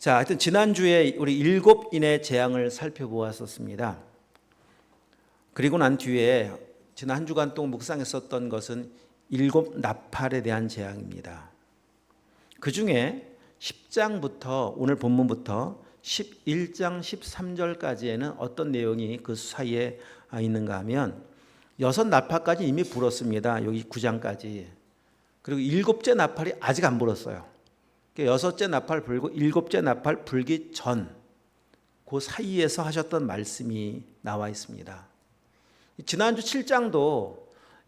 자, 하여튼 지난주에 우리 7인의 재앙을 살펴보았었습니다. 그리고 난 뒤에 지난 한 주간 동안 묵상했었던 것은 7 나팔에 대한 재앙입니다. 그 중에 10장부터 오늘 본문부터 11장 13절까지에는 어떤 내용이 그 사이에 있는가 하면 6 나팔까지 이미 불었습니다. 여기 9장까지. 그리고 7째 나팔이 아직 안 불었어요. 6째 나팔 불고 7째 나팔 불기 전 그 사이에서 하셨던 말씀이 나와 있습니다. 지난주 7장도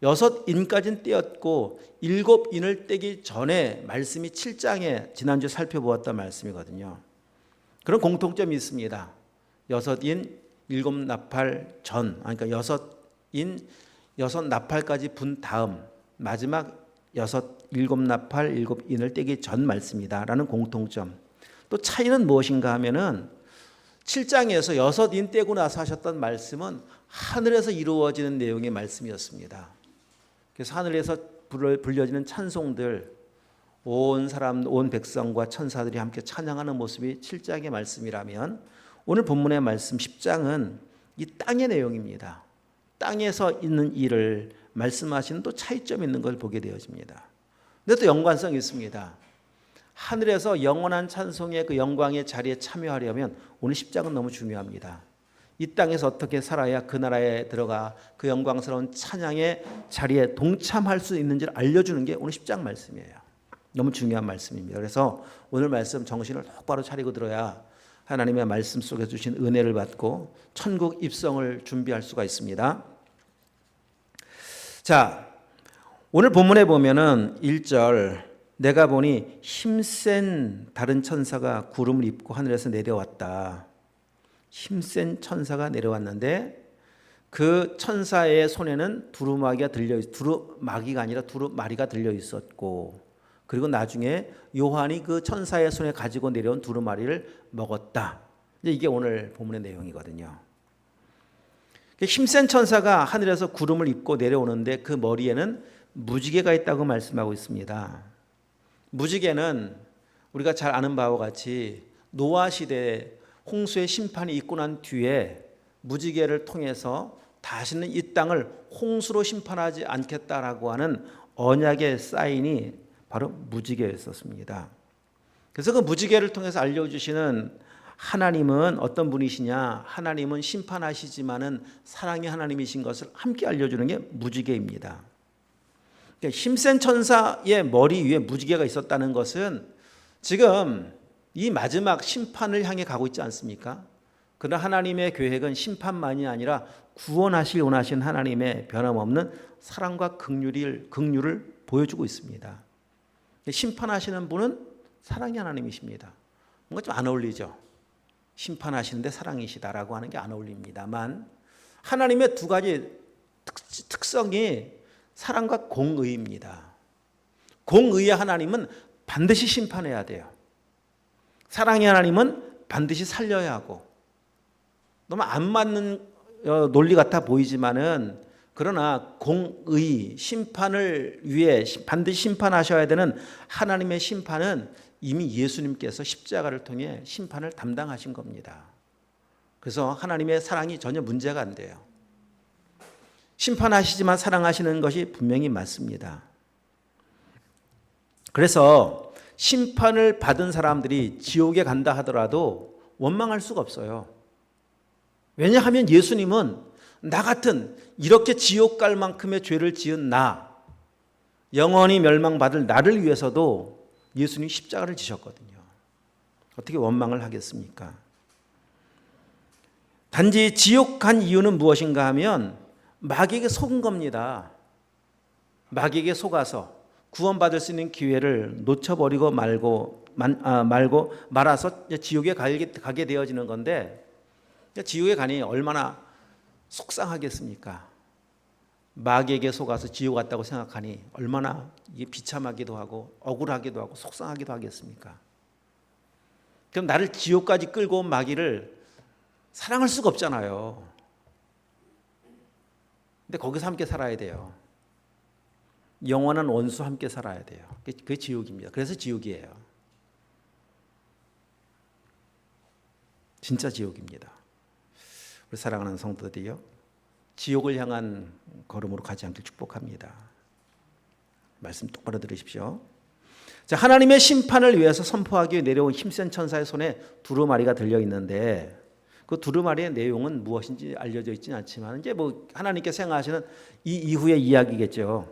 6인까지는 떼었고 7인을 떼기 전에 말씀이 7장에 지난주에 살펴보았던 말씀이거든요. 그런 공통점이 있습니다. 6인 7 나팔 전, 그러니까 6인 6 나팔까지 분 다음 마지막 7 나팔 7인을 떼기 전 말씀이다라는 공통점. 또 차이는 무엇인가 하면은 7장에서 6인 떼고 나서 하셨던 말씀은 하늘에서 이루어지는 내용의 말씀이었습니다. 그래서 하늘에서 불려지는 찬송들, 온 백성과 천사들이 함께 찬양하는 모습이 7장의 말씀이라면 오늘 본문의 말씀 10장은 이 땅의 내용입니다. 땅에서 있는 일을 말씀하시는 또 차이점이 있는 걸 보게 되어집니다. 근데 또 연관성이 있습니다. 하늘에서 영원한 찬송의 그 영광의 자리에 참여하려면 오늘 10장은 너무 중요합니다. 이 땅에서 어떻게 살아야 그 나라에 들어가 그 영광스러운 찬양의 자리에 동참할 수 있는지를 알려주는 게 오늘 10장 말씀이에요. 너무 중요한 말씀입니다. 그래서 오늘 말씀 정신을 똑바로 차리고 들어야 하나님의 말씀 속에 주신 은혜를 받고 천국 입성을 준비할 수가 있습니다. 자, 오늘 본문에 보면은 1절 내가 보니 힘센 다른 천사가 구름을 입고 하늘에서 내려왔다. 힘센 천사가 내려왔는데 그 천사의 손에는 두루마기가 아니라 두루마리가 들려 있었고, 그리고 나중에 요한이 그 천사의 손에 가지고 내려온 두루마리를 먹었다. 이게 오늘 본문의 내용이거든요. 힘센 천사가 하늘에서 구름을 입고 내려오는데 그 머리에는 무지개가 있다고 말씀하고 있습니다. 무지개는 우리가 잘 아는 바와 같이 노아 시대에 홍수의 심판이 있고 난 뒤에 무지개를 통해서 다시는 이 땅을 홍수로 심판하지 않겠다라고 하는 언약의 사인이 바로 무지개였었습니다. 그래서 그 무지개를 통해서 알려주시는 하나님은 어떤 분이시냐? 하나님은 심판하시지만은 사랑의 하나님이신 것을 함께 알려주는 게 무지개입니다. 힘센 천사의 머리 위에 무지개가 있었다는 것은 지금 이 마지막 심판을 향해 가고 있지 않습니까? 그러나 하나님의 계획은 심판만이 아니라 구원하실 원하신 하나님의 변함없는 사랑과 긍휼을 보여주고 있습니다. 심판하시는 분은 사랑의 하나님이십니다. 뭔가 좀 안 어울리죠? 심판하시는데 사랑이시다라고 하는 게 안 어울립니다만 하나님의 두 가지 특성이 사랑과 공의입니다. 공의의 하나님은 반드시 심판해야 돼요. 사랑의 하나님은 반드시 살려야 하고, 너무 안 맞는 논리 같아 보이지만은 그러나 공의, 심판을 위해 반드시 심판하셔야 되는 하나님의 심판은 이미 예수님께서 십자가를 통해 심판을 담당하신 겁니다. 그래서 하나님의 사랑이 전혀 문제가 안 돼요. 심판하시지만 사랑하시는 것이 분명히 맞습니다. 그래서 심판을 받은 사람들이 지옥에 간다 하더라도 원망할 수가 없어요. 왜냐하면 예수님은 나 같은 이렇게 지옥 갈 만큼의 죄를 지은 영원히 멸망받을 나를 위해서도 예수님이 십자가를 지셨거든요. 어떻게 원망을 하겠습니까? 단지 지옥 간 이유는 무엇인가 하면 마귀에게 속은 겁니다. 마귀에게 속아서 구원받을 수 있는 기회를 놓쳐버리고 말아서 지옥에 가게 되어지는 건데, 지옥에 가니 얼마나 속상하겠습니까? 마귀에게 속아서 지옥 갔다고 생각하니 얼마나 비참하기도 하고 억울하기도 하고 속상하기도 하겠습니까? 그럼 나를 지옥까지 끌고 온 마귀를 사랑할 수가 없잖아요. 근데 거기서 함께 살아야 돼요. 영원한 원수 함께 살아야 돼요. 그게 지옥입니다. 그래서 지옥이에요. 진짜 지옥입니다. 우리 사랑하는 성도들이요, 지옥을 향한 걸음으로 가지 않길 축복합니다. 말씀 똑바로 들으십시오. 자, 하나님의 심판을 위해서 선포하기 위해 내려온 힘센 천사의 손에 두루마리가 들려 있는데, 그 두루마리의 내용은 무엇인지 알려져 있지는 않지만 이제 뭐 하나님께서 행하시는 이 이후의 이야기겠죠.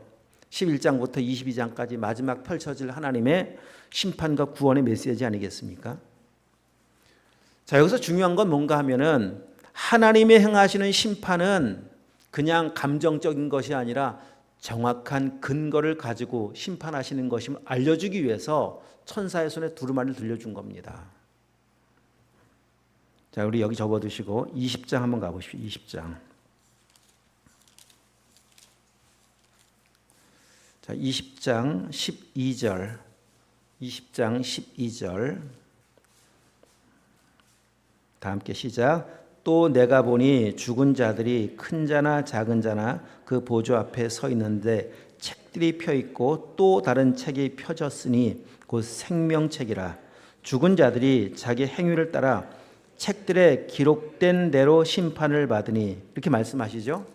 11장부터 22장까지 마지막 펼쳐질 하나님의 심판과 구원의 메시지 아니겠습니까? 자, 여기서 중요한 건 뭔가 하면은 하나님의 행하시는 심판은 그냥 감정적인 것이 아니라 정확한 근거를 가지고 심판하시는 것임을 알려주기 위해서 천사의 손에 두루마리를 들려준 겁니다. 자, 우리 여기 접어두시고 20장 한번 가보십시오. 20장. 자, 20장 12절. 20장 12절. 다 함께 시작. 또 내가 보니 죽은 자들이 큰 자나 작은 자나 그 보좌 앞에 서 있는데 책들이 펴 있고 또 다른 책이 펴졌으니 곧 생명책이라. 죽은 자들이 자기 행위를 따라 책들에 기록된 대로 심판을 받으니, 이렇게 말씀하시죠.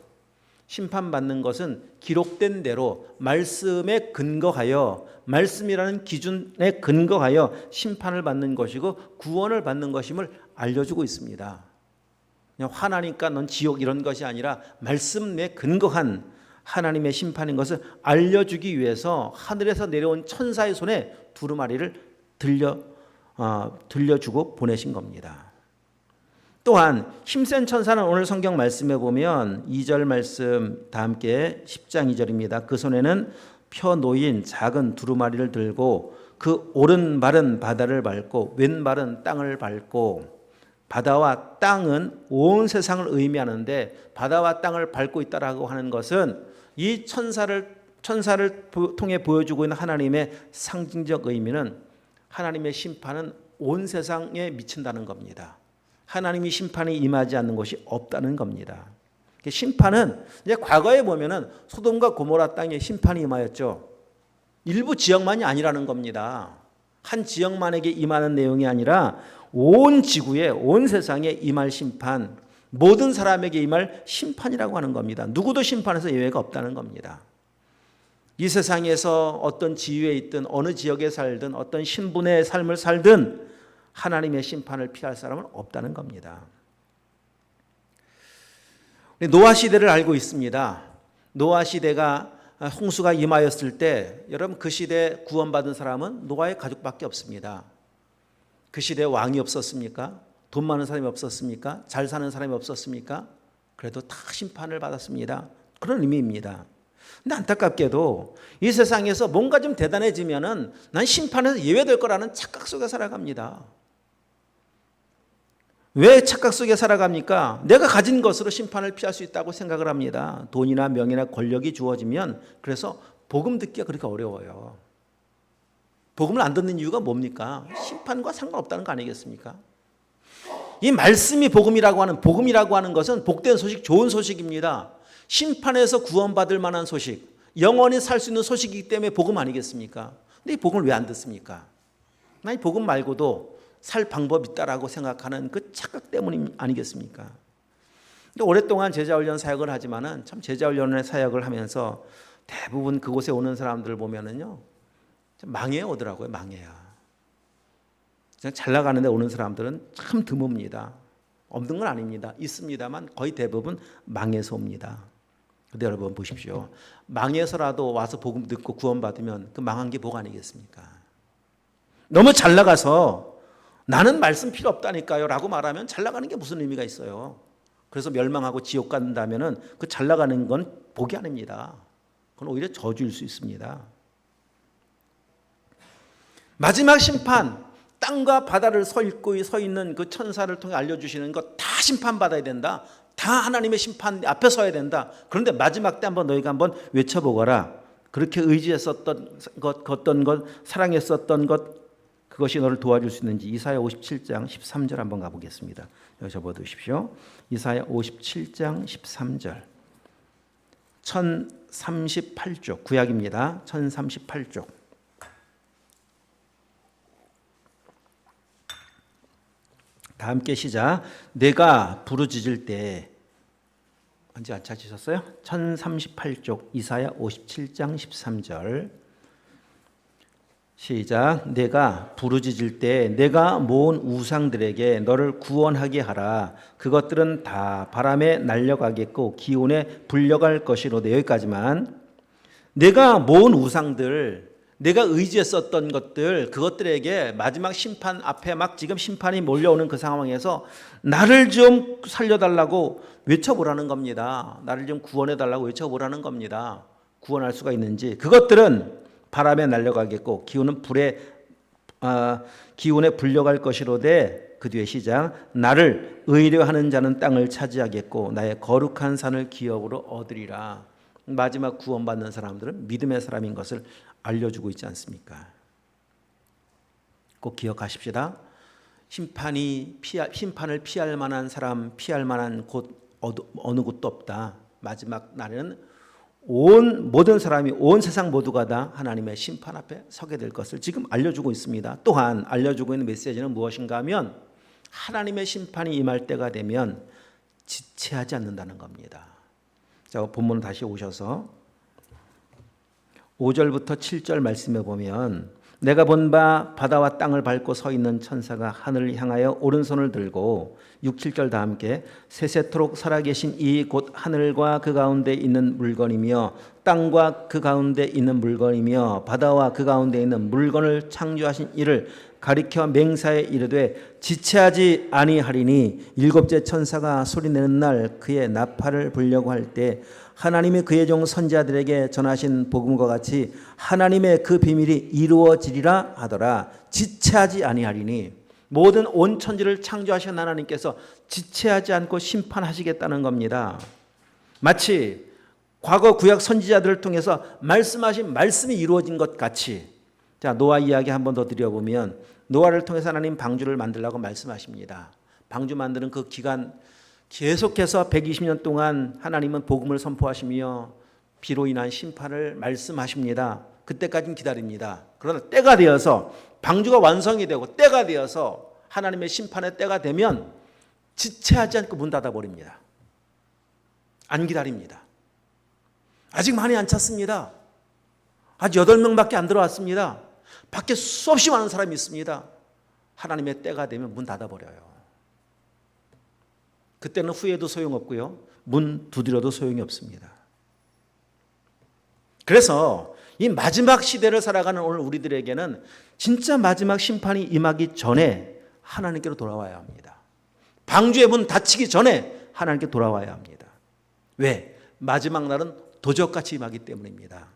심판받는 것은 기록된 대로 말씀에 근거하여, 말씀이라는 기준에 근거하여 심판을 받는 것이고 구원을 받는 것임을 알려주고 있습니다. 그냥 화나니까 넌 지옥 이런 것이 아니라 말씀에 근거한 하나님의 심판인 것을 알려주기 위해서 하늘에서 내려온 천사의 손에 두루마리를 들려주고 보내신 겁니다. 또한 힘센 천사는 오늘 성경 말씀에 보면 2절 말씀 다 함께 10장 2절입니다. 그 손에는 펴 놓인 작은 두루마리를 들고 그 오른발은 바다를 밟고 왼발은 땅을 밟고, 바다와 땅은 온 세상을 의미하는데 바다와 땅을 밟고 있다라고 하는 것은 이 천사를 통해 보여주고 있는 하나님의 상징적 의미는 하나님의 심판은 온 세상에 미친다는 겁니다. 하나님이 심판이 임하지 않는 것이 없다는 겁니다. 심판은 이제 과거에 보면은 소돔과 고모라 땅에 심판이 임하였죠. 일부 지역만이 아니라는 겁니다. 한 지역만에게 임하는 내용이 아니라 온 지구에, 온 세상에 임할 심판, 모든 사람에게 임할 심판이라고 하는 겁니다. 누구도 심판에서 예외가 없다는 겁니다. 이 세상에서 어떤 지위에 있든 어느 지역에 살든 어떤 신분의 삶을 살든 하나님의 심판을 피할 사람은 없다는 겁니다. 노아 시대를 알고 있습니다. 노아 시대가 홍수가 임하였을 때 여러분 그 시대에 구원받은 사람은 노아의 가족밖에 없습니다. 그 시대에 왕이 없었습니까? 돈 많은 사람이 없었습니까? 잘 사는 사람이 없었습니까? 그래도 다 심판을 받았습니다. 그런 의미입니다. 근데 안타깝게도 이 세상에서 뭔가 좀 대단해지면은 난 심판에서 예외될 거라는 착각 속에 살아갑니다. 왜 착각 속에 살아갑니까? 내가 가진 것으로 심판을 피할 수 있다고 생각을 합니다. 돈이나 명예나 권력이 주어지면, 그래서 복음 듣기가 그렇게 어려워요. 복음을 안 듣는 이유가 뭡니까? 심판과 상관없다는 거 아니겠습니까? 이 말씀이 복음이라고 하는 것은 복된 소식, 좋은 소식입니다. 심판에서 구원받을 만한 소식, 영원히 살 수 있는 소식이기 때문에 복음 아니겠습니까? 근데 이 복음을 왜 안 듣습니까? 나 이 복음 말고도 살 방법이 있다라고 생각하는 그 착각 때문 아니겠습니까? 근데 오랫동안 제자훈련 사역을 하지만은 참 제자훈련의 사역을 하면서 대부분 그곳에 오는 사람들을 보면은요, 망해 오더라고요. 망해야. 잘 나가는데 오는 사람들은 참 드뭅니다. 없는 건 아닙니다. 있습니다만 거의 대부분 망해서 옵니다. 근데 여러분 보십시오. 망해서라도 와서 복음 듣고 구원받으면 그 망한 게 뭐가 아니겠습니까? 너무 잘 나가서 나는 말씀 필요 없다니까요 라고 말하면 잘 나가는 게 무슨 의미가 있어요? 그래서 멸망하고 지옥 간다면은 그 잘 나가는 건 복이 아닙니다. 그건 오히려 저주일 수 있습니다. 마지막 심판, 땅과 바다를 서 있는 그 천사를 통해 알려주시는 것 다 심판받아야 된다. 다 하나님의 심판 앞에 서야 된다. 그런데 마지막 때 한번 너희가 한번 외쳐보거라. 그렇게 의지했었던 것, 걷던 것, 사랑했었던 것, 그것이 너를 도와줄 수 있는지. 이사야 57장 13절 한번 가보겠습니다. 여기 접어두십시오. 이사야 57장 13절. 1038쪽 구약입니다. 1038쪽. 다 함께 시작. 내가 부르짖을 때, 언제 안 찾으셨어요? 1038쪽 이사야 57장 13절 시작. 내가 부르짖을 때 내가 모은 우상들에게 너를 구원하게 하라. 그것들은 다 바람에 날려가겠고 기온에 불려갈 것이로되. 여기까지만. 내가 모은 우상들, 내가 의지했었던 것들, 그것들에게 마지막 심판 앞에 막 지금 심판이 몰려오는 그 상황에서 나를 좀 살려달라고 외쳐보라는 겁니다. 나를 좀 구원해달라고 외쳐보라는 겁니다. 구원할 수가 있는지. 그것들은 바람에 날려가겠고 기운에 불려갈 것이로되. 그 뒤에 시작. 나를 의뢰하는 자는 땅을 차지하겠고 나의 거룩한 산을 기업으로 얻으리라. 마지막 구원받는 사람들은 믿음의 사람인 것을 알려주고 있지 않습니까? 꼭 기억하십시다. 심판을 피할 만한 사람, 피할 만한 곳 어느 곳도 없다. 마지막 날에는 모든 사람이, 온 세상 모두가 다 하나님의 심판 앞에 서게 될 것을 지금 알려주고 있습니다. 또한 알려주고 있는 메시지는 무엇인가 하면 하나님의 심판이 임할 때가 되면 지체하지 않는다는 겁니다. 자, 본문 다시 오셔서 5절부터 7절 말씀에 보면 내가 본 바 바다와 땅을 밟고 서 있는 천사가 하늘을 향하여 오른손을 들고 6, 7절 다 함께 세세토록 살아계신 이 곧 하늘과 그 가운데 있는 물건이며 땅과 그 가운데 있는 물건이며 바다와 그 가운데 있는 물건을 창조하신 이를 가리켜 맹사에 이르되 지체하지 아니하리니 일곱째 천사가 소리내는 날 그의 나팔을 불려고 할 때 하나님이 그의 종 선지자들에게 전하신 복음과 같이 하나님의 그 비밀이 이루어지리라 하더라. 지체하지 아니하리니 모든 온 천지를 창조하신 하나님께서 지체하지 않고 심판하시겠다는 겁니다. 마치 과거 구약 선지자들을 통해서 말씀하신 말씀이 이루어진 것 같이. 자, 노아 이야기 한 번 더 드려보면 노아를 통해서 하나님 방주를 만들라고 말씀하십니다. 방주 만드는 그 기간 계속해서 120년 동안 하나님은 복음을 선포하시며 비로 인한 심판을 말씀하십니다. 그때까지는 기다립니다. 그러나 때가 되어서 방주가 완성이 되고 때가 되어서 하나님의 심판의 때가 되면 지체하지 않고 문 닫아버립니다. 안 기다립니다. 아직 많이 안 찼습니다. 아직 8명밖에 안 들어왔습니다. 밖에 수없이 많은 사람이 있습니다. 하나님의 때가 되면 문 닫아버려요. 그때는 후회도 소용없고요. 문 두드려도 소용이 없습니다. 그래서 이 마지막 시대를 살아가는 오늘 우리들에게는 진짜 마지막 심판이 임하기 전에 하나님께로 돌아와야 합니다. 방주의 문 닫히기 전에 하나님께 돌아와야 합니다. 왜? 마지막 날은 도적같이 임하기 때문입니다.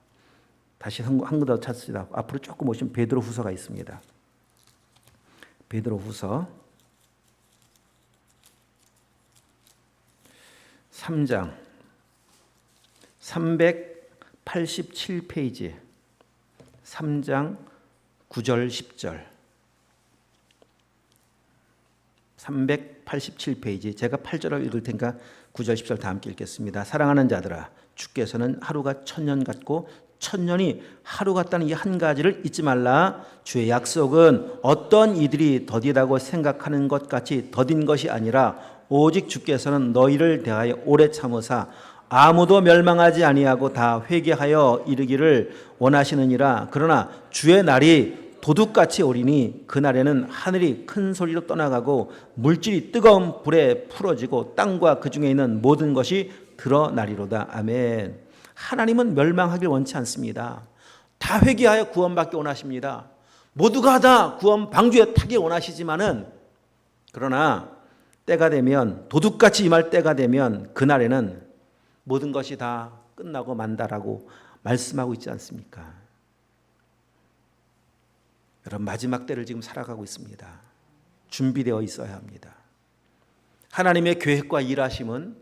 다시 한 번 더 찾습니다. 앞으로 조금 오시면 베드로 후서가 있습니다. 베드로 후서 3장 387페이지 3장 9절 10절 387페이지 제가 8절을 읽을 테니까 9절 10절 다 함께 읽겠습니다. 사랑하는 자들아 주께서는 하루가 1000년 같고 1000년이 하루 같다는 이 한 가지를 잊지 말라. 주의 약속은 어떤 이들이 더디다고 생각하는 것 같이 더딘 것이 아니라 오직 주께서는 너희를 대하여 오래 참으사 아무도 멸망하지 아니하고 다 회개하여 이르기를 원하시느니라. 그러나 주의 날이 도둑같이 오리니 그날에는 하늘이 큰 소리로 떠나가고 물질이 뜨거운 불에 풀어지고 땅과 그 중에 있는 모든 것이 드러나리로다. 아멘. 하나님은 멸망하길 원치 않습니다. 다 회개하여 구원받기 원하십니다. 모두가 다 구원 방주에 타기 원하시지만은 그러나 때가 되면 도둑같이 임할 때가 되면 그날에는 모든 것이 다 끝나고 만다라고 말씀하고 있지 않습니까? 여러분 마지막 때를 지금 살아가고 있습니다. 준비되어 있어야 합니다. 하나님의 계획과 일하심은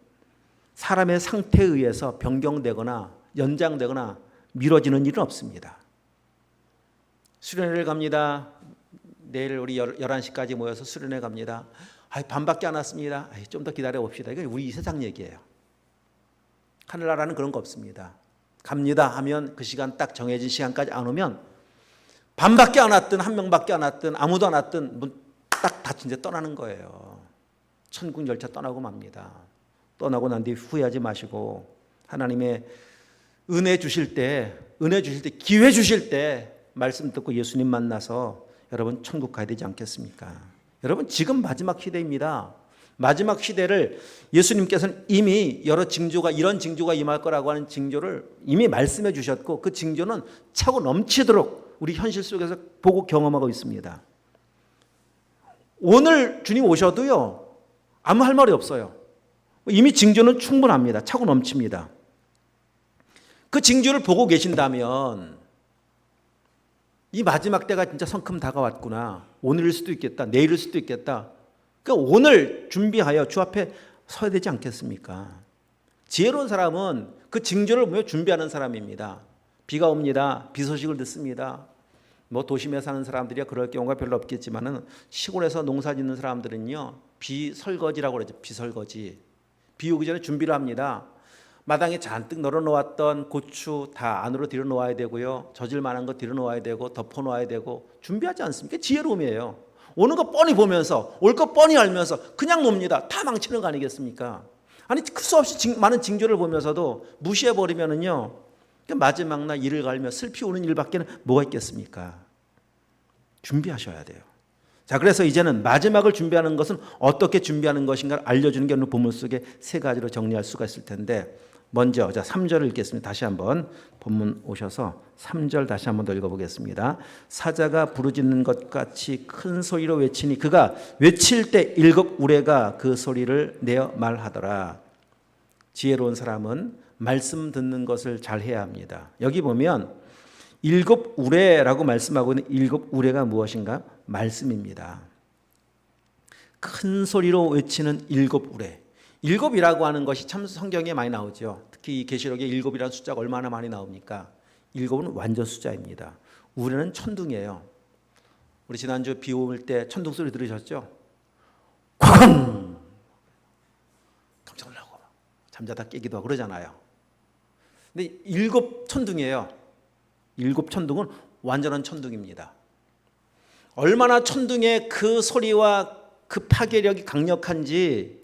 사람의 상태에 의해서 변경되거나 연장되거나 미뤄지는 일은 없습니다. 수련회를 갑니다. 내일 우리 11시까지 모여서 수련회 갑니다. 반밖에 안 왔습니다. 좀 더 기다려 봅시다. 이건 우리 세상 얘기예요. 하늘나라는 그런 거 없습니다. 갑니다 하면 그 시간 딱 정해진 시간까지 안 오면 반밖에 안 왔든 한 명밖에 안 왔든 아무도 안 왔든 문 딱 다친 데 떠나는 거예요. 천국 열차 떠나고 맙니다. 떠나고 난 뒤 후회하지 마시고 하나님의 은혜 주실 때, 기회 주실 때 말씀 듣고 예수님 만나서 여러분 천국 가야 되지 않겠습니까? 여러분 지금 마지막 시대입니다. 마지막 시대를 예수님께서는 이미 이런 징조가 임할 거라고 하는 징조를 이미 말씀해 주셨고, 그 징조는 차고 넘치도록 우리 현실 속에서 보고 경험하고 있습니다. 오늘 주님 오셔도요, 아무 할 말이 없어요. 이미 징조는 충분합니다. 차고 넘칩니다. 그 징조를 보고 계신다면 이 마지막 때가 진짜 성큼 다가왔구나. 오늘일 수도 있겠다. 내일일 수도 있겠다. 그러니까 오늘 준비하여 주 앞에 서야 되지 않겠습니까? 지혜로운 사람은 그 징조를 보며 준비하는 사람입니다. 비가 옵니다. 비 소식을 듣습니다. 뭐 도심에 사는 사람들이야 그럴 경우가 별로 없겠지만은 시골에서 농사 짓는 사람들은요, 비 설거지라고 그러죠. 비 설거지. 비 오기 전에 준비를 합니다. 마당에 잔뜩 널어 놓았던 고추 다 안으로 들여 놓아야 되고요. 젖을 만한 거 들여 놓아야 되고 덮어 놓아야 되고 준비하지 않습니까? 지혜로움이에요. 오는 거 뻔히 보면서, 올 거 뻔히 알면서 그냥 놉니다. 다 망치는 거 아니겠습니까? 아니 수없이 많은 징조를 보면서도 무시해 버리면은요, 마지막 날 이를 갈며 슬피 우는 일밖에는 뭐가 있겠습니까? 준비하셔야 돼요. 자, 그래서 이제는 마지막을 준비하는 것은 어떻게 준비하는 것인가를 알려주는 게 오늘 본문 속에 세 가지로 정리할 수가 있을 텐데, 먼저 3절을 읽겠습니다. 다시 한번 본문 오셔서 3절 다시 한번 더 읽어보겠습니다. 사자가 부르짖는 것 같이 큰 소리로 외치니 그가 외칠 때 일곱 우레가 그 소리를 내어 말하더라. 지혜로운 사람은 말씀 듣는 것을 잘 해야 합니다. 여기 보면 일곱 우레라고 말씀하고 있는 일곱 우레가 무엇인가? 말씀입니다. 큰 소리로 외치는 일곱 우레. 일곱이라고 하는 것이 참 성경에 많이 나오죠. 특히 이 계시록에 일곱이라는 숫자가 얼마나 많이 나옵니까? 일곱은 완전 숫자입니다. 우레는 천둥이에요. 우리 지난주 비 올 때 천둥 소리 들으셨죠? 쾅! 깜짝 놀라고 잠자다 깨기도 하고 그러잖아요. 근데 일곱 천둥이에요. 일곱 천둥은 완전한 천둥입니다. 얼마나 천둥의 그 소리와 그 파괴력이 강력한지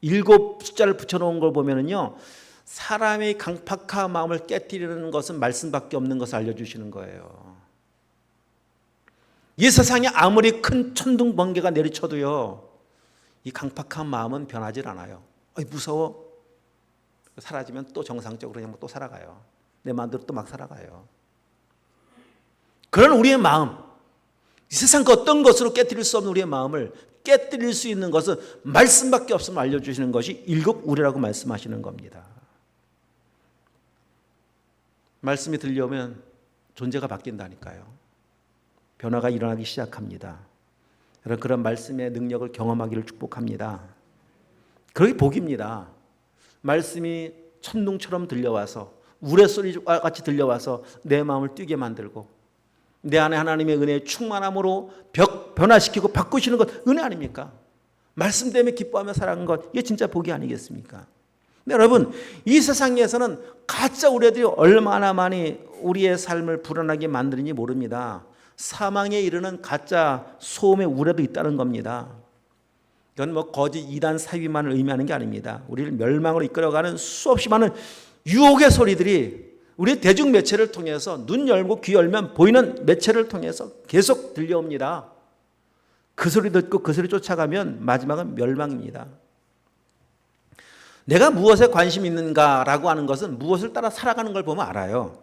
일곱 숫자를 붙여놓은 걸 보면은요, 사람의 강팍한 마음을 깨뜨리는 것은 말씀밖에 없는 것을 알려주시는 거예요. 이 세상에 아무리 큰 천둥 번개가 내리쳐도요, 이 강팍한 마음은 변하질 않아요. 무서워. 사라지면 또 정상적으로 그냥 또 살아가요. 내 마음대로 또 막 살아가요. 그런 우리의 마음, 이 세상 그 어떤 것으로 깨뜨릴 수 없는 우리의 마음을 깨뜨릴 수 있는 것은 말씀밖에 없음을 알려주시는 것이 일곱 우레라고 말씀하시는 겁니다. 말씀이 들려오면 존재가 바뀐다니까요. 변화가 일어나기 시작합니다. 여러분, 그런 말씀의 능력을 경험하기를 축복합니다. 그게 복입니다. 말씀이 천둥처럼 들려와서, 우레소리와 같이 들려와서 내 마음을 뛰게 만들고 내 안에 하나님의 은혜의 충만함으로 변화시키고 바꾸시는 것, 은혜 아닙니까? 말씀 때문에 기뻐하며 살아가는 것, 이게 진짜 복이 아니겠습니까? 근데 여러분, 이 세상에서는 가짜 우레들이 얼마나 많이 우리의 삶을 불안하게 만드는지 모릅니다. 사망에 이르는 가짜 소음의 우레도 있다는 겁니다. 이건 뭐 거짓 이단 사위만을 의미하는 게 아닙니다. 우리를 멸망으로 이끌어가는 수없이 많은 유혹의 소리들이 우리 대중 매체를 통해서, 눈 열고 귀 열면 보이는 매체를 통해서 계속 들려옵니다. 그 소리 듣고 그 소리 쫓아가면 마지막은 멸망입니다. 내가 무엇에 관심이 있는가라고 하는 것은 무엇을 따라 살아가는 걸 보면 알아요.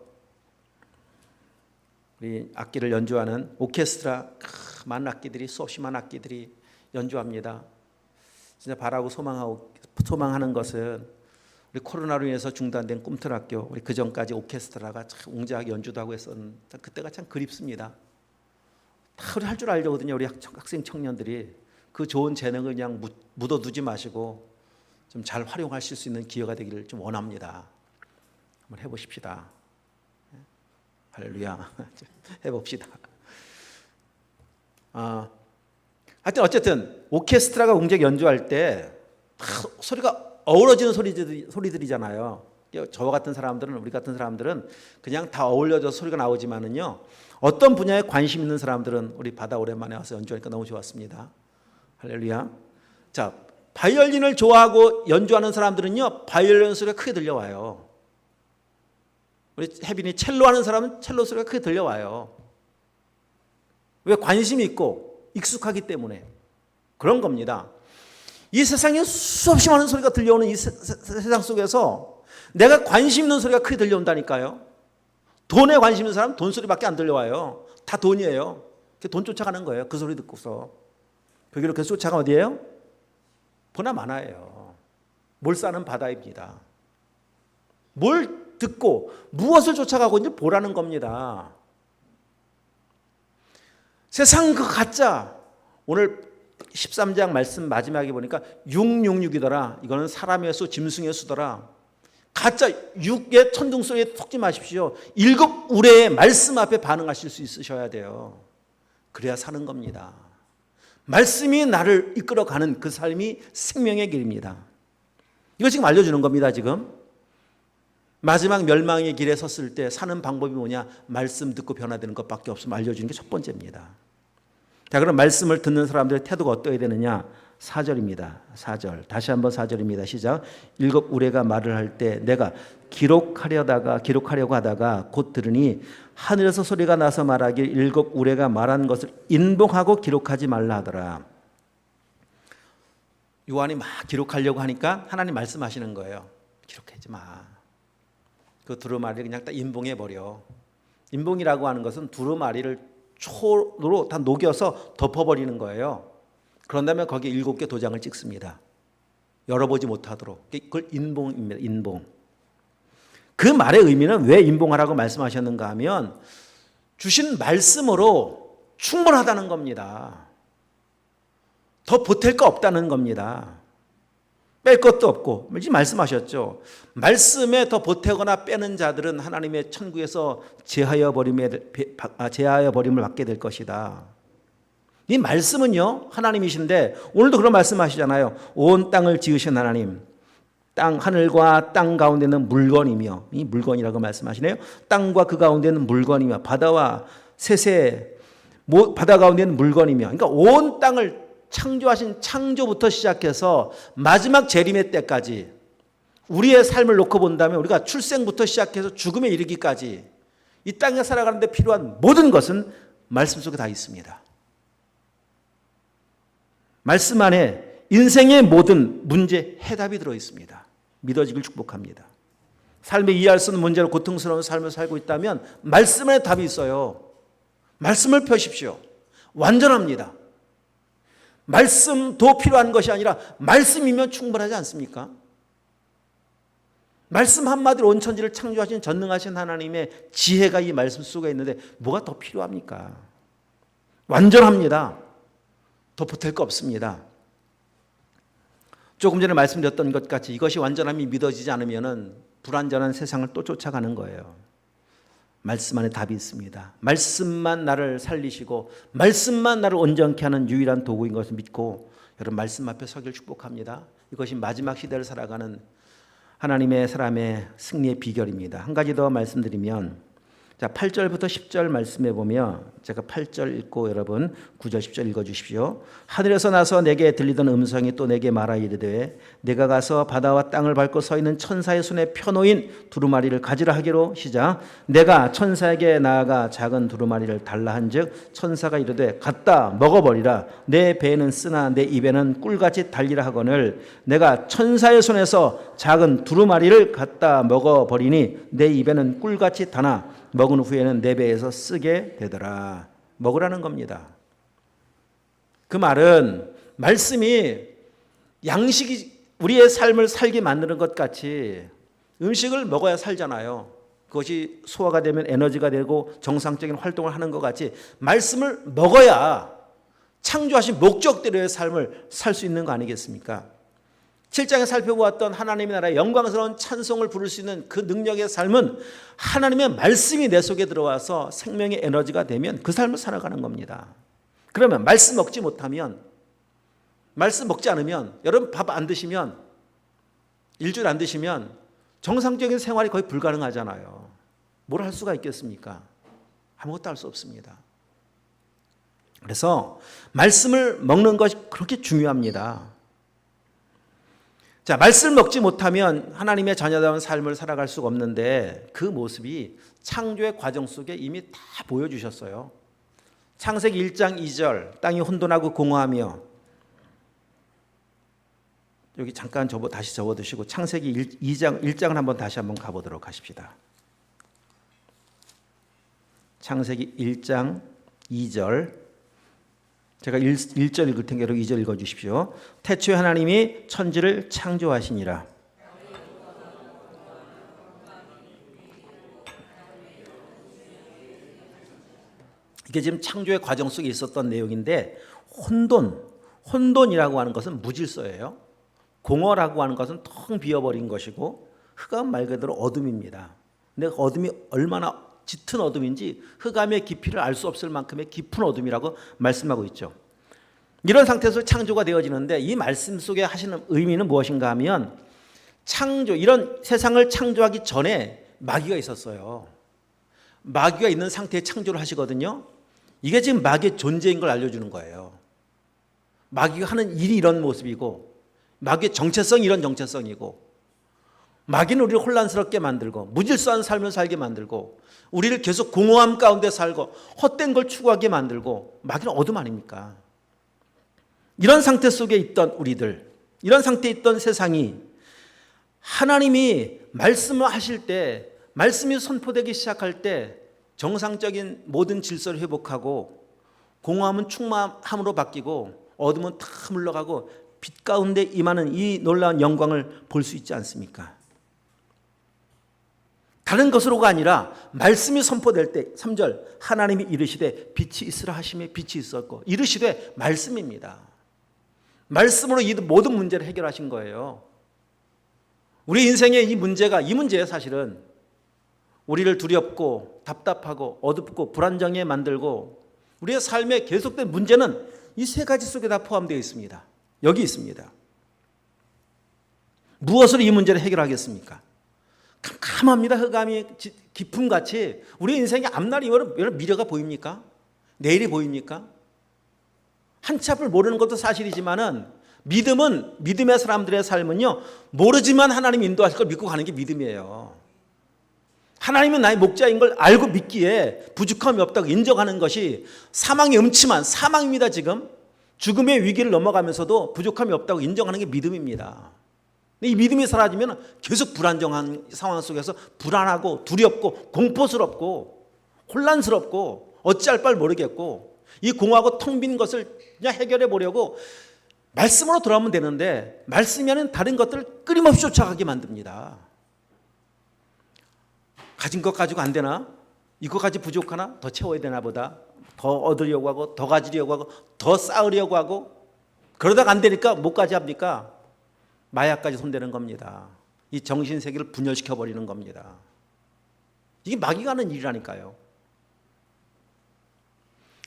우리 악기를 연주하는 오케스트라, 많은 악기들이, 수없이 많은 악기들이 연주합니다. 진짜 바라고 소망하는 것은 우리 코로나로 인해서 중단된 꿈틀학교, 우리 그전까지 오케스트라가 참 웅장하게 연주도 하고 했었는데 그때가 참 그립습니다. 다 우리 할 줄 알거든요. 우리 학생 청년들이 그 좋은 재능을 그냥 묻어두지 마시고 좀 잘 활용하실 수 있는 기회가 되기를 좀 원합니다. 한번 해보십시다. 할렐루야. 해봅시다. 하여튼 어쨌든 오케스트라가 웅장히 연주할 때 소리가 어우러지는 소리들이잖아요. 저와 같은 사람들은, 우리 같은 사람들은 그냥 다 어울려져서 소리가 나오지만은요, 어떤 분야에 관심 있는 사람들은, 우리 바다 오랜만에 와서 연주하니까 너무 좋았습니다. 할렐루야. 자, 바이올린을 좋아하고 연주하는 사람들은요, 바이올린 소리가 크게 들려와요. 우리 혜빈이 첼로 하는 사람은 첼로 소리가 크게 들려와요. 왜? 관심이 있고 익숙하기 때문에 그런 겁니다. 이 세상에 수없이 많은 소리가 들려오는 이 세상 속에서 내가 관심 있는 소리가 크게 들려온다니까요. 돈에 관심 있는 사람은 돈 소리밖에 안 들려와요. 다 돈이에요. 돈 쫓아가는 거예요. 그 소리 듣고서. 거기로 그 쫓아가 어디예요? 보나마나예요. 뭘 싸는 바다입니다. 뭘 듣고 무엇을 쫓아가고 있는지 보라는 겁니다. 세상 그 가짜, 오늘 13장 말씀 마지막에 보니까 666이더라. 이거는 사람의 수, 짐승의 수더라. 가짜 6의 천둥 소리에 속지 마십시오. 7 우레의 말씀 앞에 반응하실 수 있으셔야 돼요. 그래야 사는 겁니다. 말씀이 나를 이끌어가는 그 삶이 생명의 길입니다. 이거 지금 알려주는 겁니다. 지금 마지막 멸망의 길에 섰을 때 사는 방법이 뭐냐? 말씀 듣고 변화되는 것밖에 없으면 알려주는 게 첫 번째입니다. 자, 그럼 말씀을 듣는 사람들의 태도가 어떠해야 되느냐? 4절입니다. 4절. 다시 한번 4절입니다. 시작. 7 우레가 말을 할 때 내가 기록하려고 하다가 곧 들으니 하늘에서 소리가 나서 말하길 7 우레가 말한 것을 인봉하고 기록하지 말라 하더라. 요한이 막 기록하려고 하니까 하나님 말씀하시는 거예요. 기록하지 마. 그 두루마리를 그냥 딱 인봉해버려. 인봉이라고 하는 것은 두루마리를 초로 다 녹여서 덮어버리는 거예요. 그런 다음에 거기에 7개 도장을 찍습니다. 열어보지 못하도록. 그걸 인봉입니다. 인봉. 그 말의 의미는 왜 인봉하라고 말씀하셨는가 하면 주신 말씀으로 충분하다는 겁니다. 더 보탤 거 없다는 겁니다. 뺄 것도 없고, 말씀하셨죠. 말씀에 더 보태거나 빼는 자들은 하나님의 천국에서 제하여 버림을 받게 될 것이다. 이 말씀은요, 하나님이신데 오늘도 그런 말씀하시잖아요. 온 땅을 지으신 하나님, 하늘과 땅 가운데는 물건이며, 이 물건이라고 말씀하시네요. 땅과 그 가운데는 물건이며, 바다와 새새 바다 가운데는 물건이며, 그러니까 온 땅을 창조하신 창조부터 시작해서 마지막 재림의 때까지 우리의 삶을 놓고 본다면 우리가 출생부터 시작해서 죽음에 이르기까지 이 땅에 살아가는 데 필요한 모든 것은 말씀 속에 다 있습니다. 말씀 안에 인생의 모든 문제 해답이 들어 있습니다. 믿어지길 축복합니다. 삶에 이해할 수 없는 문제로 고통스러운 삶을 살고 있다면 말씀 안에 답이 있어요. 말씀을 펴십시오. 완전합니다. 말씀도 필요한 것이 아니라 말씀이면 충분하지 않습니까? 말씀 한마디로 온 천지를 창조하신 전능하신 하나님의 지혜가 이 말씀 속에 있는데 뭐가 더 필요합니까? 완전합니다. 더 보탤 거 없습니다. 조금 전에 말씀드렸던 것 같이 이것이 완전함이 믿어지지 않으면 불완전한 세상을 또 쫓아가는 거예요. 말씀 안에 답이 있습니다. 말씀만 나를 살리시고 말씀만 나를 온전케 하는 유일한 도구인 것을 믿고 여러분 말씀 앞에 서길 축복합니다. 이것이 마지막 시대를 살아가는 하나님의 사람의 승리의 비결입니다. 한 가지 더 말씀드리면, 자, 8절부터 10절 말씀해 보면, 제가 8절 읽고 여러분 9절 10절 읽어주십시오. 하늘에서 나서 내게 들리던 음성이 또 내게 말하 이르되 내가 가서 바다와 땅을 밟고 서 있는 천사의 손에 펴놓인 두루마리를 가지라 하기로. 시작. 내가 천사에게 나아가 작은 두루마리를 달라 한즉 천사가 이르되 갖다 먹어버리라. 내 배에는 쓰나 내 입에는 꿀같이 달리라 하거늘 내가 천사의 손에서 작은 두루마리를 갖다 먹어버리니 내 입에는 꿀같이 다나 먹은 후에는 내 배에서 쓰게 되더라. 먹으라는 겁니다. 그 말은 말씀이 양식이 우리의 삶을 살게 만드는 것 같이 음식을 먹어야 살잖아요. 그것이 소화가 되면 에너지가 되고 정상적인 활동을 하는 것 같이 말씀을 먹어야 창조하신 목적대로의 삶을 살 수 있는 거 아니겠습니까? 7장에 살펴보았던 하나님의 나라의 영광스러운 찬송을 부를 수 있는 그 능력의 삶은 하나님의 말씀이 내 속에 들어와서 생명의 에너지가 되면 그 삶을 살아가는 겁니다. 그러면 말씀 먹지 못하면, 말씀 먹지 않으면, 여러분 밥 안 드시면, 일주일 안 드시면 정상적인 생활이 거의 불가능하잖아요. 뭘 할 수가 있겠습니까? 아무것도 할 수 없습니다. 그래서 말씀을 먹는 것이 그렇게 중요합니다. 자, 말씀을 먹지 못하면 하나님의 자녀다운 삶을 살아갈 수가 없는데 그 모습이 창조의 과정 속에 이미 다 보여주셨어요. 창세기 1장 2절 땅이 혼돈하고 공허하며, 여기 잠깐 다시 접어두시고 창세기 1장을 한번 다시 한번 가보도록 하십시다. 창세기 1장 2절, 제가 1절 읽을 테니까 2절 읽어주십시오. 태초에 하나님이 천지를 창조하시니라. 이게 지금 창조의 과정 속에 있었던 내용인데, 혼돈이라고 하는 것은 무질서예요. 공허라고 하는 것은 텅 비어버린 것이고, 흑암 말 그대로 어둠입니다. 근데 어둠이 얼마나 짙은 어둠인지 흑암의 깊이를 알 수 없을 만큼의 깊은 어둠이라고 말씀하고 있죠. 이런 상태에서 창조가 되어지는데, 이 말씀 속에 하시는 의미는 무엇인가 하면, 이런 세상을 창조하기 전에 마귀가 있었어요. 마귀가 있는 상태에 창조를 하시거든요. 이게 지금 마귀의 존재인 걸 알려주는 거예요. 마귀가 하는 일이 이런 모습이고, 마귀의 정체성이 이런 정체성이고, 마귀는 우리를 혼란스럽게 만들고 무질서한 삶을 살게 만들고 우리를 계속 공허함 가운데 살고 헛된 걸 추구하게 만들고, 마귀는 어둠 아닙니까? 이런 상태 속에 있던 우리들, 이런 상태에 있던 세상이 하나님이 말씀을 하실 때, 말씀이 선포되기 시작할 때 정상적인 모든 질서를 회복하고, 공허함은 충만함으로 바뀌고 어둠은 다 물러가고 빛 가운데 임하는 이 놀라운 영광을 볼 수 있지 않습니까? 다른 것으로가 아니라 말씀이 선포될 때 3절 하나님이 이르시되 빛이 있으라 하시매 빛이 있었고, 이르시되 말씀입니다. 말씀으로 이 모든 문제를 해결하신 거예요. 우리 인생의 이 문제예요. 사실은 우리를 두렵고 답답하고 어둡고 불안정해 만들고, 우리의 삶에 계속된 문제는 이 세 가지 속에 다 포함되어 있습니다. 여기 있습니다. 무엇으로 이 문제를 해결하겠습니까? 캄캄합니다. 흑암이 깊음같이 우리 인생의 앞날이 여러분 미래가 보입니까? 내일이 보입니까? 한치 앞을 모르는 것도 사실이지만은, 믿음의 사람들의 삶은요, 모르지만 하나님 인도하실 걸 믿고 가는 게 믿음이에요. 하나님은 나의 목자인 걸 알고 믿기에 부족함이 없다고 인정하는 것이 사망의 음침한 사망입니다. 지금 죽음의 위기를 넘어가면서도 부족함이 없다고 인정하는 게 믿음입니다. 이 믿음이 사라지면 계속 불안정한 상황 속에서 불안하고 두렵고 공포스럽고 혼란스럽고 어찌할 바를 모르겠고, 이 공허하고 텅 빈 것을 그냥 해결해 보려고 말씀으로 돌아오면 되는데, 말씀이 아닌 다른 것들을 끊임없이 쫓아가게 만듭니다. 가진 것 가지고 안 되나? 이거까지 부족하나? 더 채워야 되나 보다. 더 얻으려고 하고 더 가지려고 하고 더 쌓으려고 하고, 그러다가 안 되니까 뭐까지 합니까? 마약까지 손대는 겁니다. 이 정신세계를 분열시켜버리는 겁니다. 이게 마귀가 하는 일이라니까요.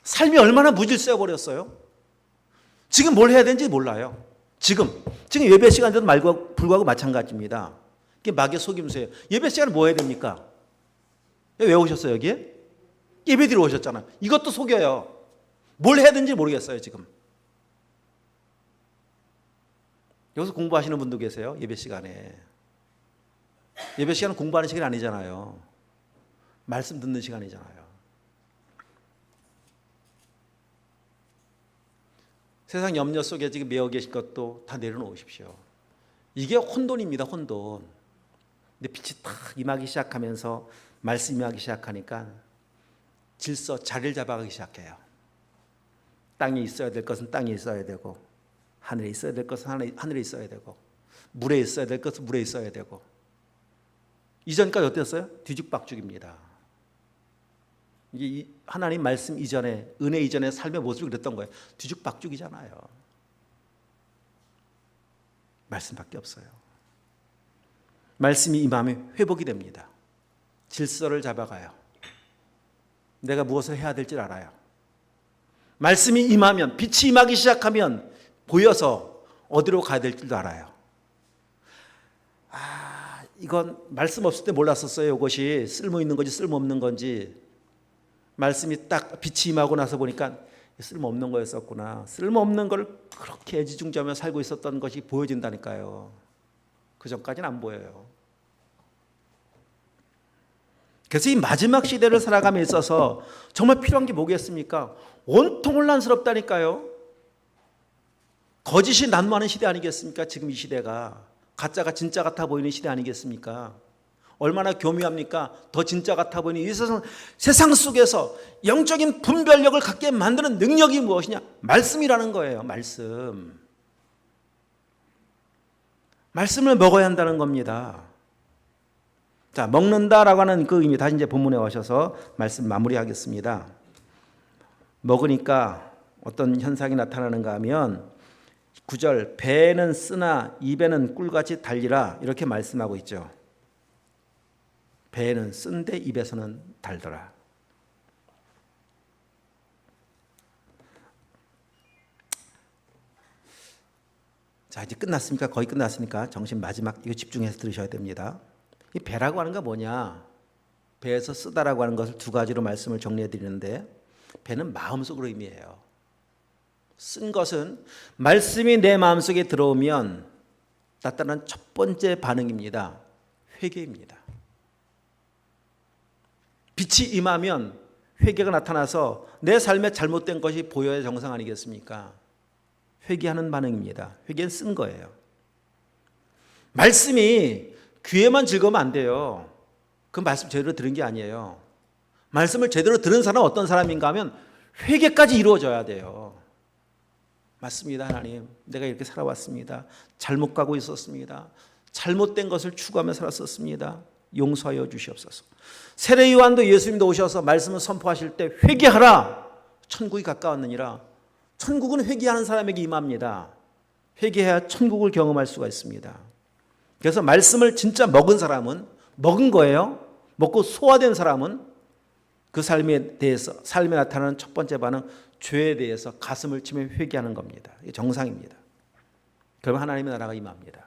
삶이 얼마나 무질서해버렸어요. 지금 뭘 해야 되는지 몰라요. 지금 예배 시간에도 말과 불구하고 마찬가지입니다. 이게 마귀의 속임수예요. 예배 시간에 뭐 해야 됩니까? 왜 오셨어요 여기에? 예배 드리러 오셨잖아요. 이것도 속여요. 뭘 해야 되는지 모르겠어요 지금. 여기서 공부하시는 분도 계세요. 예배 시간에. 예배 시간은 공부하는 시간이 아니잖아요. 말씀 듣는 시간이잖아요. 세상 염려 속에 지금 매여 계신 것도 다 내려놓으십시오. 이게 혼돈입니다. 혼돈. 근데 빛이 탁 임하기 시작하면서, 말씀이 임하기 시작하니까 질서, 자리를 잡아가기 시작해요. 땅에 있어야 될 것은 땅에 있어야 되고, 하늘에 있어야 될 것은 하늘에 있어야 되고, 물에 있어야 될 것은 물에 있어야 되고. 이전까지 어땠어요? 뒤죽박죽입니다. 이게 하나님 말씀 이전에, 은혜 이전의 삶의 모습이 그랬던 거예요. 뒤죽박죽이잖아요. 말씀밖에 없어요. 말씀이 임하면 회복이 됩니다. 질서를 잡아가요. 내가 무엇을 해야 될지 알아요. 말씀이 임하면, 빛이 임하기 시작하면 보여서 어디로 가야 될지도 알아요. 이건 말씀 없을 때 몰랐었어요. 이것이 쓸모 있는 건지 쓸모 없는 건지. 말씀이 딱 빛이 임하고 나서 보니까, 쓸모없는 거였었구나. 쓸모없는 걸 그렇게 애지중지하며 살고 있었던 것이 보여진다니까요. 그 전까지는 안 보여요. 그래서 이 마지막 시대를 살아감에 있어서 정말 필요한 게 뭐겠습니까? 온통 혼란스럽다니까요. 거짓이 난무하는 시대 아니겠습니까? 지금 이 시대가 가짜가 진짜 같아 보이는 시대 아니겠습니까? 얼마나 교묘합니까? 더 진짜 같아 보이는 이 세상 속에서 영적인 분별력을 갖게 만드는 능력이 무엇이냐? 말씀이라는 거예요. 말씀을 먹어야 한다는 겁니다. 자, 먹는다라고 하는 그 의미, 다시 이제 본문에 오셔서 말씀 마무리하겠습니다. 먹으니까 어떤 현상이 나타나는가 하면 9절, 배에는 쓰나 입에는 꿀같이 달리라, 이렇게 말씀하고 있죠. 배에는 쓴데 입에서는 달더라. 자, 이제 끝났습니까? 거의 끝났으니까 정신 마지막 이거 집중해서 들으셔야 됩니다. 이 배라고 하는 건 뭐냐? 배에서 쓰다라고 하는 것을 두 가지로 말씀을 정리해 드리는데, 배는 마음속으로 의미해요. 쓴 것은 말씀이 내 마음속에 들어오면 나타나는 첫 번째 반응입니다. 회개입니다. 빛이 임하면 회개가 나타나서 내 삶에 잘못된 것이 보여야 정상 아니겠습니까? 회개하는 반응입니다. 회개는 쓴 거예요. 말씀이 귀에만 즐거우면 안 돼요. 그 말씀 제대로 들은 게 아니에요. 말씀을 제대로 들은 사람은 어떤 사람인가 하면 회개까지 이루어져야 돼요. 맞습니다. 하나님, 내가 이렇게 살아왔습니다. 잘못 가고 있었습니다. 잘못된 것을 추구하며 살았었습니다. 용서하여 주시옵소서. 세례 요한도 예수님도 오셔서 말씀을 선포하실 때 회개하라, 천국이 가까웠느니라. 천국은 회개하는 사람에게 임합니다. 회개해야 천국을 경험할 수가 있습니다. 그래서 말씀을 진짜 먹은 사람은, 먹은 거예요. 먹고 소화된 사람은 그 삶에 대해서, 삶에 나타나는 첫 번째 반응, 죄에 대해서 가슴을 치며 회개하는 겁니다. 이게 정상입니다. 그러면 하나님의 나라가 임합니다.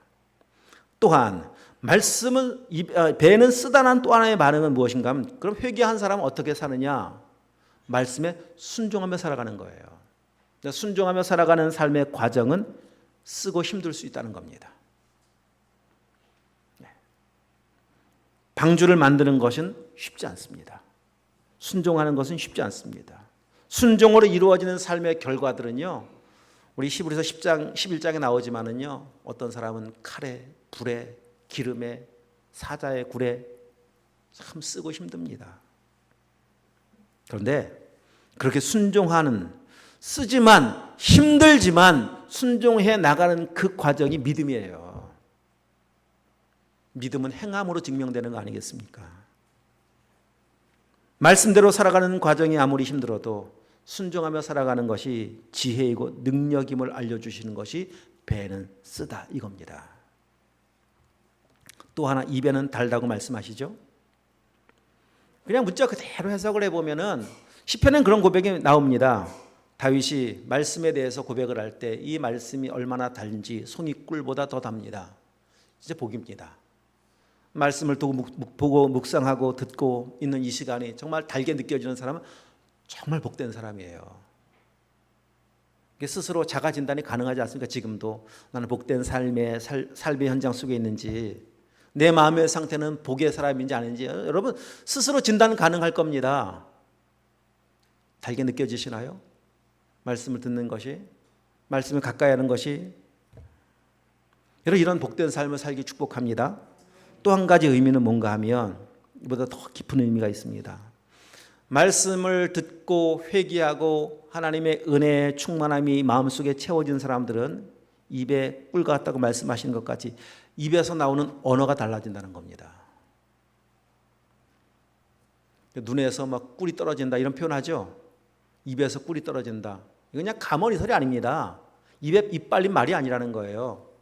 또한 말씀은, 배는 쓰다란 또 하나의 반응은 무엇인가 하면, 그럼 회개한 사람은 어떻게 사느냐? 말씀에 순종하며 살아가는 거예요. 순종하며 살아가는 삶의 과정은 쓰고 힘들 수 있다는 겁니다. 방주를 만드는 것은 쉽지 않습니다. 순종하는 것은 쉽지 않습니다. 순종으로 이루어지는 삶의 결과들은요, 우리 히브리서 10장, 11장에 나오지만은요, 어떤 사람은 칼에, 불에, 기름에, 사자의 굴에 참 쓰고 힘듭니다. 그런데 그렇게 순종하는, 쓰지만 힘들지만 순종해 나가는 그 과정이 믿음이에요. 믿음은 행함으로 증명되는 거 아니겠습니까? 말씀대로 살아가는 과정이 아무리 힘들어도 순종하며 살아가는 것이 지혜이고 능력임을 알려주시는 것이 배는 쓰다, 이겁니다. 또 하나, 입에는 달다고 말씀하시죠. 그냥 문자 그대로 해석을 해보면은 시편엔 그런 고백이 나옵니다. 다윗이 말씀에 대해서 고백을 할 때 이 말씀이 얼마나 달인지 송이 꿀보다 더 답니다. 이제 복입니다. 말씀을 보고 묵상하고 듣고 있는 이 시간이 정말 달게 느껴지는 사람은 정말 복된 사람이에요. 스스로 자가 진단이 가능하지 않습니까? 지금도 나는 복된 삶의 현장 속에 있는지, 내 마음의 상태는 복의 사람인지 아닌지 여러분 스스로 진단 가능할 겁니다. 달게 느껴지시나요? 말씀을 듣는 것이, 말씀을 가까이 하는 것이. 여러분, 이런 복된 삶을 살기 축복합니다. 또 한 가지 의미는 뭔가 하면 이보다 더 깊은 의미가 있습니다. 말씀을 듣고 회개하고 하나님의 은혜의 충만함이 마음속에 채워진 사람들은 입에 꿀 같다고 말씀하시는 것 같이 입에서 나오는 언어가 달라진다는 겁니다. 눈에서 막 꿀이 떨어진다 이런 표현하죠. 입에서 꿀이 떨어진다. 이건 그냥 가머리 소리 아닙니다. 입에 입 발린 말이 아니라는 거예요.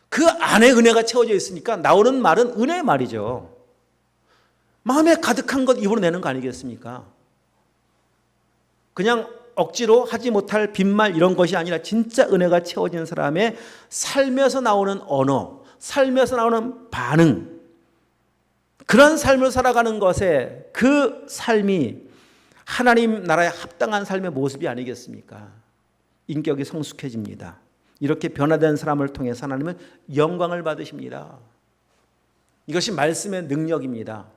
그 안에 은혜가 채워져 있으니까 나오는 말은 은혜의 말이죠. 마음에 가득한 것 입으로 내는 거 아니겠습니까? 그냥 억지로 하지 못할 빈말 이런 것이 아니라 진짜 은혜가 채워진 사람의 삶에서 나오는 언어, 삶에서 나오는 반응, 그런 삶을 살아가는 것에 그 삶이 하나님 나라에 합당한 삶의 모습이 아니겠습니까? 인격이 성숙해집니다. 이렇게 변화된 사람을 통해서 하나님은 영광을 받으십니다. 이것이 말씀의 능력입니다.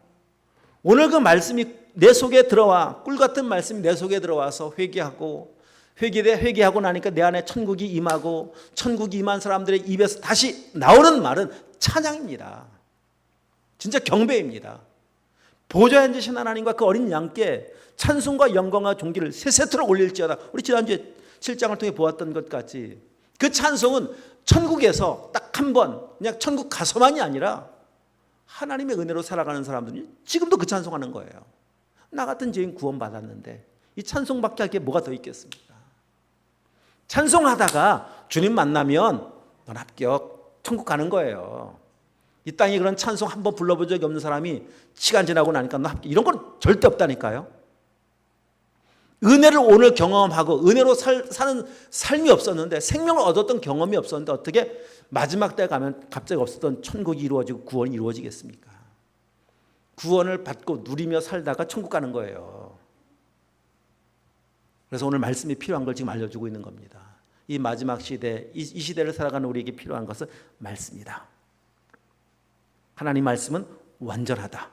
오늘 그 말씀이 내 속에 들어와, 꿀 같은 말씀이 내 속에 들어와서 회개하고 나니까 내 안에 천국이 임하고, 천국이 임한 사람들의 입에서 다시 나오는 말은 찬양입니다. 진짜 경배입니다. 보좌에 앉으신 하나님과 그 어린 양께 찬송과 영광과 존귀를 세 세트로 올릴지어다. 우리 지난주에 7장을 통해 보았던 것 같이 그 찬송은 천국에서 딱 한 번 그냥 천국 가서만이 아니라 하나님의 은혜로 살아가는 사람들이 지금도 그 찬송하는 거예요. 나 같은 죄인 구원받았는데 이 찬송밖에 할 게 뭐가 더 있겠습니까? 찬송하다가 주님 만나면 넌 합격, 천국 가는 거예요. 이 땅에 그런 찬송 한 번 불러본 적이 없는 사람이 시간 지나고 나니까 너 합격, 이런 건 절대 없다니까요. 은혜를 오늘 경험하고 은혜로 사는 삶이 없었는데, 생명을 얻었던 경험이 없었는데 어떻게 마지막 때 가면 갑자기 없었던 천국이 이루어지고 구원이 이루어지겠습니까? 구원을 받고 누리며 살다가 천국 가는 거예요. 그래서 오늘 말씀이 필요한 걸 지금 알려주고 있는 겁니다. 이 마지막 시대, 이 시대를 살아가는 우리에게 필요한 것은 말씀이다. 하나님 말씀은 완전하다.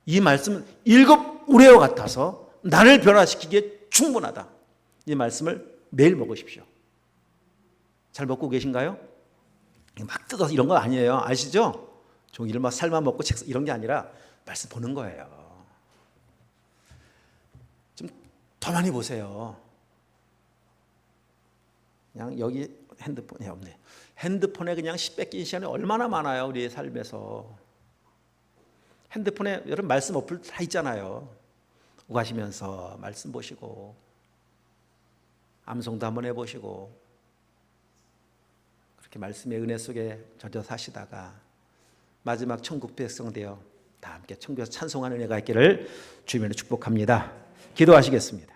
이 말씀은 일곱 우레와 같아서 나를 변화시키기에 충분하다. 이 말씀을 매일 먹으십시오. 잘 먹고 계신가요? 막 뜯어서 이런 거 아니에요. 아시죠? 종이를 막 삶아 먹고 책 이런 게 아니라 말씀 보는 거예요. 좀 더 많이 보세요. 그냥 여기 핸드폰이 없네. 핸드폰에 그냥 뺏긴 시간이 얼마나 많아요. 우리의 삶에서. 핸드폰에 여러분 말씀 어플 다 있잖아요. 오가시면서 말씀 보시고 암송도 한번 해보시고 그렇게 말씀의 은혜 속에 젖어 사시다가 마지막 천국 백성 되어 다 함께 천국에서 찬송하는 은혜가 있기를 주님으로 축복합니다. 기도하시겠습니다.